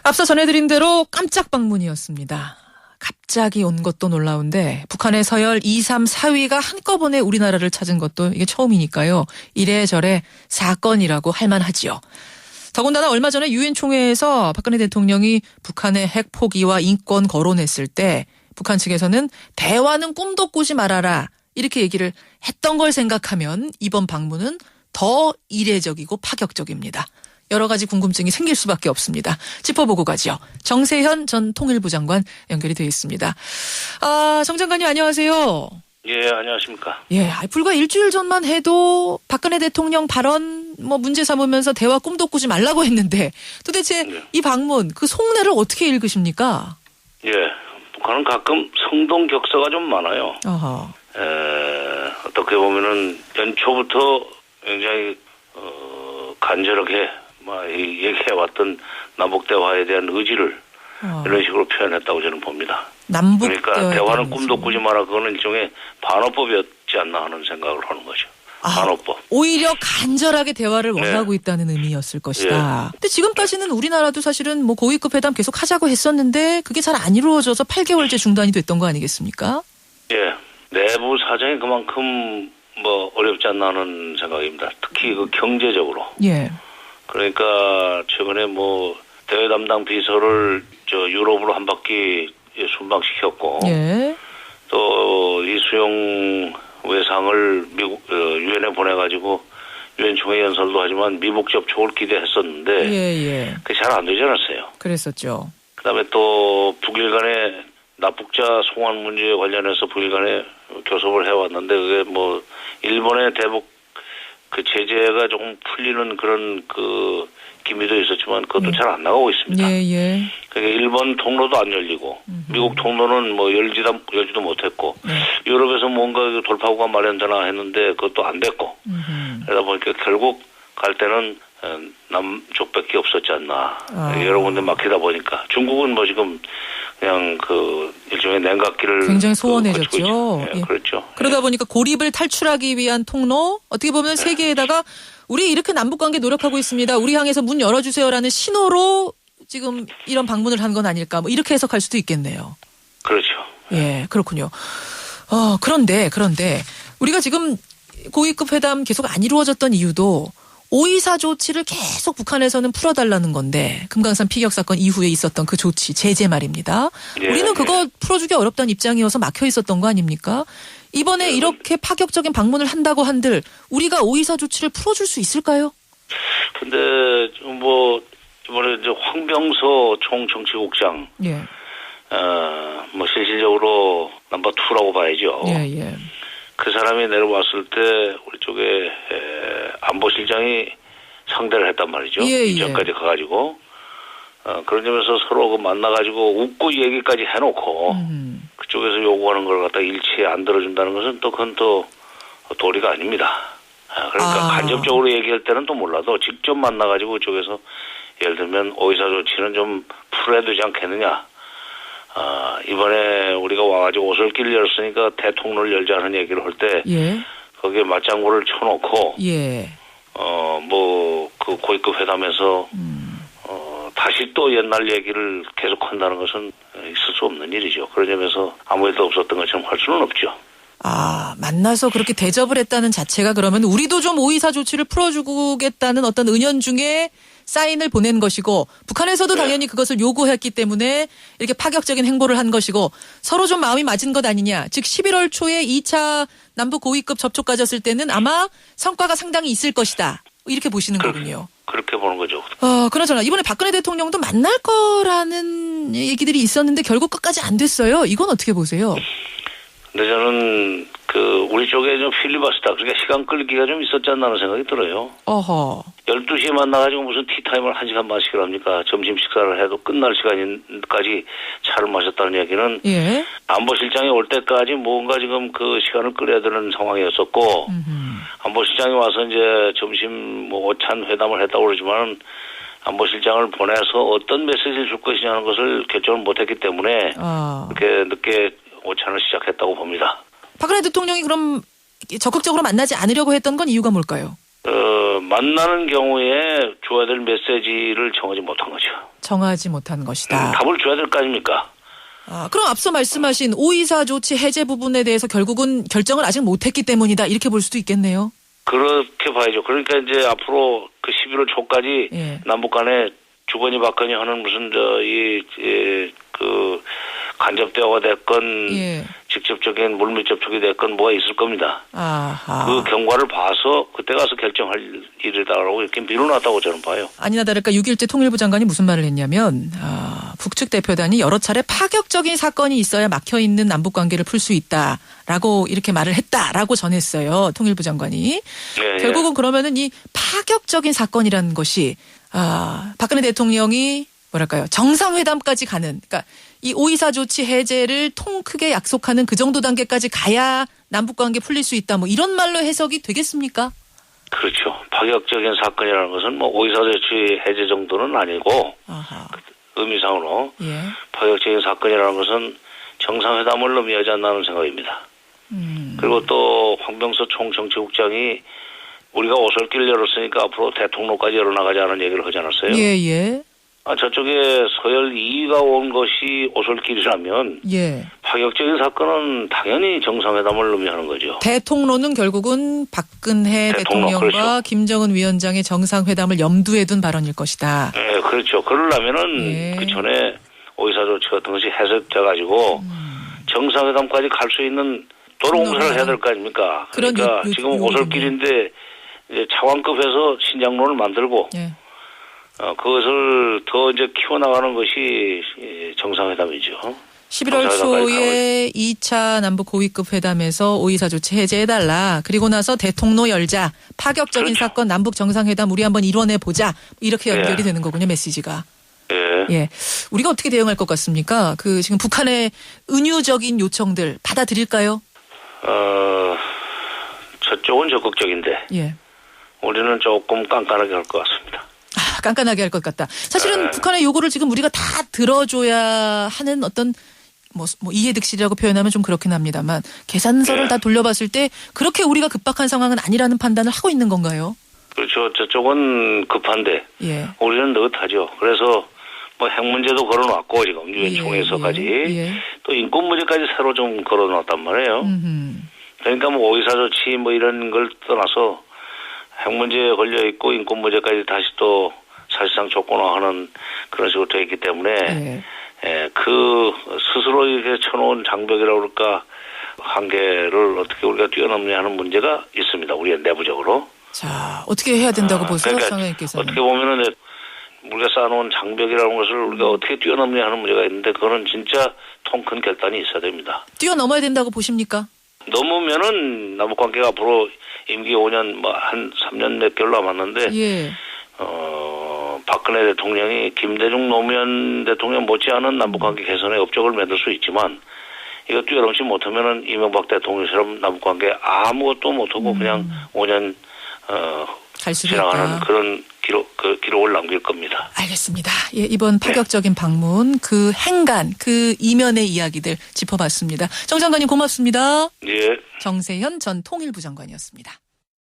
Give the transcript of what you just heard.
앞서 전해드린 대로 깜짝 방문이었습니다. 갑자기 온 것도 놀라운데 북한의 서열 2, 3, 4위가 한꺼번에 우리나라를 찾은 것도 이게 처음이니까요. 이래저래 사건이라고 할 만하지요. 더군다나 얼마 전에 유엔 총회에서 박근혜 대통령이 북한의 핵 포기와 인권 거론했을 때 북한 측에서는 대화는 꿈도 꾸지 말아라 이렇게 얘기를 했던 걸 생각하면 이번 방문은 더 이례적이고 파격적입니다. 여러 가지 궁금증이 생길 수밖에 없습니다. 짚어보고 가죠. 정세현 전 통일부 장관 연결이 되어 있습니다. 정 장관님 안녕하세요. 예, 안녕하십니까. 예, 불과 일주일 전만 해도 박근혜 대통령 발언 문제 삼으면서 대화 꿈도 꾸지 말라고 했는데 도대체 이 방문 그 속내를 어떻게 읽으십니까? 예, 북한은 가끔 성동격서가 좀 많아요. 어허. 어떻게 보면은 연초부터 굉장히 간절하게 얘기해왔던 남북 대화에 대한 의지를 이런 식으로 표현했다고 저는 봅니다. 남북 그러니까 대화는 꿈도 꾸지 마라. 그거는 일종의 반어법이었지 않나 하는 생각을 하는 거죠. 반어법. 오히려 간절하게 대화를 원하고 있다는 의미였을 것이다. 근데 지금까지는 우리나라도 사실은 고위급 회담 계속 하자고 했었는데 그게 잘 안 이루어져서 8개월째 중단이 됐던 거 아니겠습니까? 예. 내부 사정이 그만큼 어렵지 않나 하는 생각입니다. 특히 그 경제적으로. 예. 그러니까 최근에 대외 담당 비서를 유럽으로 한 바퀴 순방시켰고, 예. 또 이수영 외상을 미국 유엔에 보내가지고 유엔 총회 연설도 하지만 미국 접촉을 기대했었는데, 예. 그게 잘 안 되지 않았어요. 그랬었죠. 그다음에 또 북일 간의 납북자 송환 문제에 관련해서 북일 간에 교섭을 해왔는데 그게 일본의 대북 그 제재가 조금 풀리는 그런 그 기미도 있었지만 그것도 잘 안 나가고 있습니다. 예. 그러니까 일본 통로도 안 열리고 미국 통로는 열지도 못했고 유럽에서 뭔가 돌파구가 마련되나 했는데 그것도 안 됐고 그러다 보니까 결국 갈 때는 남쪽밖에 없었지 않나. 여러 군데 막히다 보니까 중국은 지금 그냥 일종의 냉각기를 굉장히 소원해졌죠. 예, 그렇죠. 그러다 보니까 고립을 탈출하기 위한 통로 어떻게 보면 세계에다가 우리 이렇게 남북관계 노력하고 있습니다. 우리 향해서 문 열어주세요라는 신호로 지금 이런 방문을 한 건 아닐까 이렇게 해석할 수도 있겠네요. 그렇죠. 예, 그렇군요. 그런데 우리가 지금 고위급 회담 계속 안 이루어졌던 이유도 5.24 조치를 계속 북한에서는 풀어달라는 건데 금강산 피격 사건 이후에 있었던 그 조치 제재 말입니다. 예, 우리는 그거 풀어주기 어렵다는 입장이어서 막혀 있었던 거 아닙니까? 이번에 이렇게 파격적인 방문을 한다고 한들 우리가 5.24 조치를 풀어줄 수 있을까요? 근데 이번에 이제 황병서 총정치국장 실질적으로 넘버 2라고 봐야죠. 예. 그 사람이 내려왔을 때 우리 쪽에 안보실장이 상대를 했단 말이죠. 이전까지 가가지고 그런 점에서 서로 만나가지고 웃고 얘기까지 해놓고 그쪽에서 요구하는 걸 갖다 일치에 안 들어준다는 것은 그건 또 도리가 아닙니다. 그러니까 간접적으로 얘기할 때는 또 몰라도 직접 만나가지고 그쪽에서 예를 들면 5.24 조치는 좀 풀어야 되지 않겠느냐. 이번에 우리가 와가지고 오솔길을 열었으니까 대통로를 열자는 얘기를 할 때 거기에 맞장구를 쳐놓고 그 고위급 회담에서 다시 또 옛날 얘기를 계속한다는 것은 있을 수 없는 일이죠. 그런 점에서 아무 일도 없었던 것처럼 할 수는 없죠. 만나서 그렇게 대접을 했다는 자체가 그러면 우리도 좀 5.24 조치를 풀어주겠다는 어떤 은연중에 사인을 보낸 것이고 북한에서도 당연히 그것을 요구했기 때문에 이렇게 파격적인 행보를 한 것이고 서로 좀 마음이 맞은 것 아니냐. 즉 11월 초에 2차 남북 고위급 접촉 가졌을 때는 아마 성과가 상당히 있을 것이다. 이렇게 보시는 거군요. 그렇게 보는 거죠. 그나저나 이번에 박근혜 대통령도 만날 거라는 얘기들이 있었는데 결국 끝까지 안 됐어요. 이건 어떻게 보세요? 근데 저는 우리 쪽에 좀 필리버스터 그러니까 시간 끌기가 좀 있었지 않나 하는 생각이 들어요. 12시에 만나가지고 무슨 티타임을 1시간 마시기로 합니까? 점심 식사를 해도 끝날 시간까지 차를 마셨다는 얘기는 안보실장이 올 때까지 뭔가 지금 그 시간을 끌어야 되는 상황이었었고 안보실장이 와서 이제 점심 오찬 회담을 했다고 그러지만 안보실장을 보내서 어떤 메시지를 줄 것이냐는 것을 결정을 못했기 때문에 그렇게 늦게 오찬을 시작했다고 봅니다. 박근혜 대통령이 그럼 적극적으로 만나지 않으려고 했던 건 이유가 뭘까요? 만나는 경우에 줘야 될 메시지를 정하지 못한 거죠. 정하지 못한 것이다. 답을 줘야 될 거 아닙니까? 그럼 앞서 말씀하신 524 조치 해제 부분에 대해서 결국은 결정을 아직 못했기 때문이다. 이렇게 볼 수도 있겠네요. 그렇게 봐야죠. 그러니까 이제 앞으로 그 11월 초까지 예. 남북 간에 주거니 받거니 하는 무슨 그 간접 대화가 됐건 예. 직접적인 물밑 접촉이 됐건 뭐가 있을 겁니다. 아하. 그 경과를 봐서 그때 가서 결정할 일이다라고 이렇게 미뤄놨다고 저는 봐요. 아니나 다를까 6.1제 통일부 장관이 무슨 말을 했냐면 북측 대표단이 여러 차례 파격적인 사건이 있어야 막혀있는 남북관계를 풀 수 있다라고 이렇게 말을 했다라고 전했어요. 통일부 장관이. 네, 결국은 그러면은 이 파격적인 사건이라는 것이 박근혜 대통령이 뭐랄까요 정상회담까지 가는 그러니까 이 524 조치 해제를 통 크게 약속하는 그 정도 단계까지 가야 남북관계 풀릴 수 있다 뭐 이런 말로 해석이 되겠습니까? 그렇죠. 파격적인 사건이라는 것은 뭐 524 조치 해제 정도는 아니고 아하. 의미상으로 예. 파격적인 사건이라는 것은 정상회담을 의미하지 않나는 생각입니다. 그리고 또 황병서 총정치국장이 우리가 오솔길 열었으니까 앞으로 대통로까지 열어나가자는 얘기를 하지 않았어요? 예. 저쪽에 서열 2위가 온 것이 오솔길이라면 예. 파격적인 사건은 당연히 정상회담을 의미하는 거죠. 대통로는 결국은 박근혜 대통령과 그렇죠. 김정은 위원장의 정상회담을 염두에 둔 발언일 것이다. 네, 그렇죠. 그러려면은 예. 그 전에 524 조치 같은 것이 해석돼가지고 정상회담까지 갈 수 있는 도로 공사를 해야 될 거 아닙니까? 그러니까 지금 오솔길인데 이제 차관급에서 신장로를 만들고 예. 그것을 더 이제 키워나가는 것이 정상회담이죠. 11월 초에 2차 남북 고위급 회담에서 524 조치 해제해달라. 그리고 나서 대통로 열자. 파격적인 그렇죠. 사건 남북 정상회담 우리 한번 이뤄내보자. 이렇게 연결이 되는 거군요. 메시지가. 예. 우리가 어떻게 대응할 것 같습니까? 그 지금 북한의 은유적인 요청들 받아들일까요? 저쪽은 적극적인데. 예. 우리는 조금 깐깐하게 할 것 같습니다. 깐깐하게 할 것 같다. 사실은 북한의 요구를 지금 우리가 다 들어줘야 하는 어떤 뭐 이해득실이라고 표현하면 좀 그렇긴 합니다만 계산서를 다 돌려봤을 때 그렇게 우리가 급박한 상황은 아니라는 판단을 하고 있는 건가요? 그렇죠. 저쪽은 급한데 우리는 느긋하죠. 그래서 뭐 핵 문제도 걸어놨고 지금 유엔 총회에서까지 또 인권 문제까지 새로 좀 걸어놨단 말이에요. 그러니까 뭐 524 조치 뭐 이런 걸 떠나서 핵 문제에 걸려 있고 인권 문제까지 다시 또 사실상 조건화하는 그런 식으로 되어 있기 때문에 그 스스로 이렇게 쳐놓은 장벽이라고 그럴까 한계를 어떻게 우리가 뛰어넘냐 하는 문제가 있습니다. 우리의 내부적으로. 자, 어떻게 해야 된다고 보세요? 그러니까 상황께서는. 어떻게 보면은 우리가 쌓아놓은 장벽이라는 것을 우리가 어떻게 뛰어넘냐 하는 문제가 있는데 그거는 진짜 통 큰 결단이 있어야 됩니다. 뛰어넘어야 된다고 보십니까? 넘으면은 남북관계가 앞으로 임기 5년 뭐 한 3년 몇 개월 남았는데 박근혜 대통령이 김대중 노무현 대통령 못지않은 남북관계 개선에 업적을 만들 수 있지만 이거 뛰어넘지 못하면은 이명박 대통령처럼 남북관계 아무것도 못하고 그냥 5년 지나가는 그런 기록을 남길 겁니다. 알겠습니다. 예, 이번 파격적인 방문, 그 행간, 그 이면의 이야기들 짚어봤습니다. 정 장관님 고맙습니다. 예. 정세현 전 통일부 장관이었습니다.